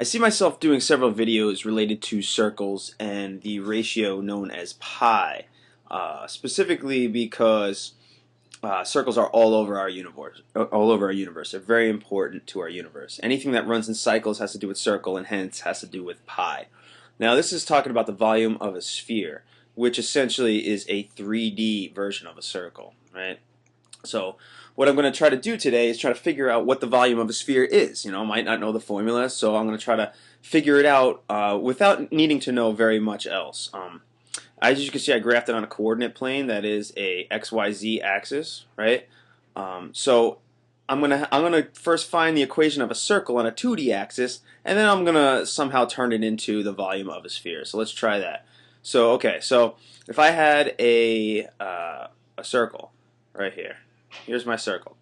I see myself doing several videos related to circles and the ratio known as pi, specifically because circles are all over our universe. All over our universe, they're very important to our universe. Anything that runs in cycles has to do with circle, and hence has to do with pi. Now, this is talking about the volume of a sphere, which essentially is a 3D version of a circle, right? So what I'm going to try to do today is try to figure out what the volume of a sphere is. I might not know the formula, so I'm going to try to figure it out without needing to know very much else. As you can see, I graphed it on a coordinate plane that is a XYZ axis, right? So I'm gonna first find the equation of a circle on a 2D axis, and then I'm gonna somehow turn it into the volume of a sphere. So let's try that. So so if I had a circle right here. Here's my circle,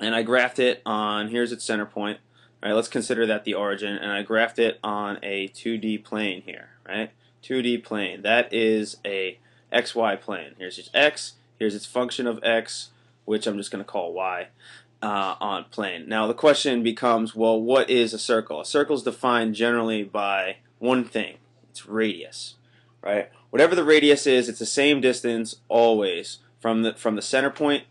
and I graphed it on, here's its center point. All right, let's consider that the origin, and I graphed it on a 2D plane here, right? 2D plane. That is a XY plane. Here's its X, here's its function of X, which I'm just going to call Y, on plane. Now the question becomes, well, what is a circle? A circle is defined generally by one thing. It's radius, right? Whatever the radius is, it's the same distance always from the center point.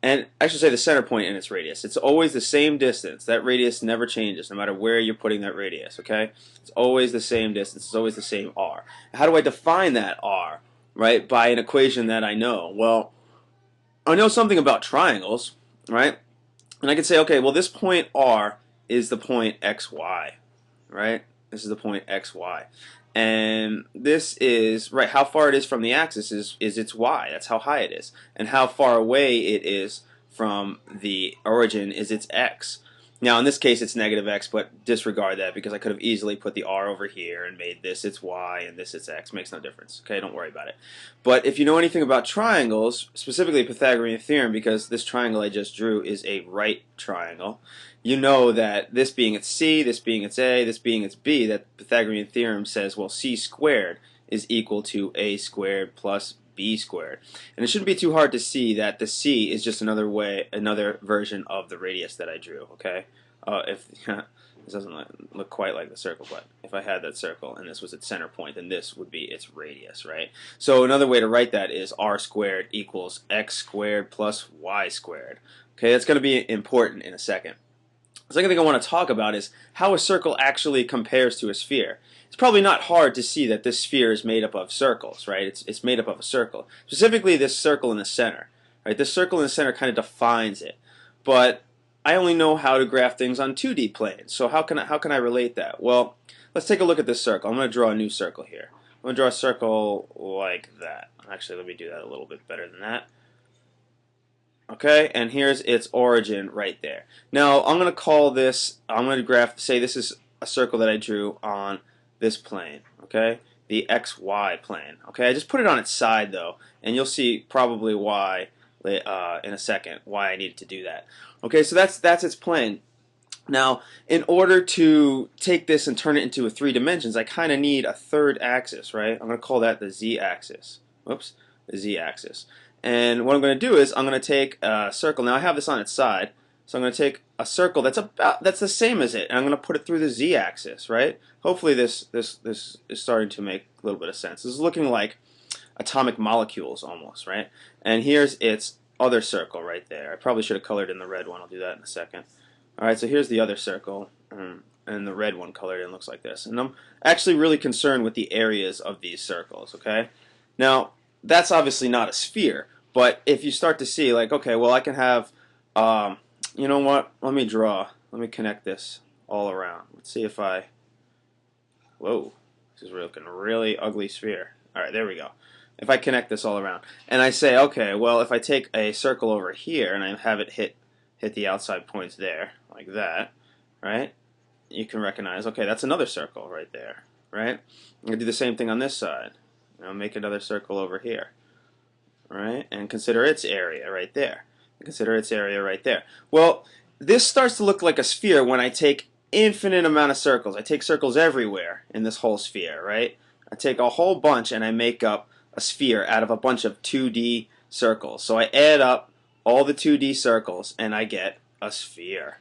And I should say the center point and its radius. It's always the same distance. That radius never changes no matter where you're putting that radius, okay? It's always the same distance. It's always the same r. How do I define that r, right? By an equation that I know. Well, I know something about triangles, right? And I can say, okay, well, this point r is the point xy, right? This is the point xy. And this is, right, how far it is from the axis is its y. That's how high it is. And how far away it is from the origin is its x. Now, in this case, it's negative x, but disregard that because I could have easily put the r over here and made this its y and this its x. Makes no difference. Okay, don't worry about it. But if you know anything about triangles, specifically Pythagorean theorem, because this triangle I just drew is a right triangle, you know that this being its c, this being its a, this being its b, that Pythagorean theorem says, well, c squared is equal to a squared plus b squared. And it shouldn't be too hard to see that the c is just another version of the radius that I drew, okay? If this doesn't look quite like the circle, but if I had that circle and this was its center point, then this would be its radius, right? So another way to write that is r squared equals x squared plus y squared. Okay, that's going to be important in a second. The second thing I want to talk about is how a circle actually compares to a sphere. It's probably not hard to see that this sphere is made up of circles, right? It's made up of a circle. Specifically this circle in the center, right? This circle in the center kind of defines it. But I only know how to graph things on 2D planes. So how can I relate that? Well, let's take a look at this circle. I'm going to draw a new circle here. I'm going to draw a circle like that. Actually, let me do that a little bit better than that. Okay, and here's its origin right there. Now, I'm going to call this, I'm going to say this is a circle that I drew on this plane, okay? The XY plane, okay? I just put it on its side, though, and you'll see probably why in a second, why I needed to do that. Okay, so that's its plane. Now, in order to take this and turn it into a 3 dimensions, I kind of need a third axis, right? I'm going to call that the z-axis. Whoops, the z-axis. And what I'm going to do is I'm going to take a circle. Now I have this on its side, so I'm going to take a circle that's the same as it, and I'm going to put it through the z-axis, right? Hopefully this is starting to make a little bit of sense. This is looking like atomic molecules almost, right? And here's its other circle right there. I probably should have colored in the red one. I'll do that in a second. All right, so here's the other circle, and the red one colored in looks like this. And I'm actually really concerned with the areas of these circles, okay? Now, that's obviously not a sphere, but if you start to see, like, okay, well, I can have, you know what, let me connect this all around. Let's see if whoa, this is looking a really ugly sphere. All right, there we go. If I connect this all around, and I say, okay, well, if I take a circle over here and I have it hit the outside points there, like that, right, you can recognize, okay, that's another circle right there, right? I'm going to do the same thing on this side. Now make another circle over here, right? And consider its area right there. And consider its area right there. Well, this starts to look like a sphere when I take infinite amount of circles. I take circles everywhere in this whole sphere, right? I take a whole bunch and I make up a sphere out of a bunch of 2D circles. So I add up all the 2D circles and I get a sphere.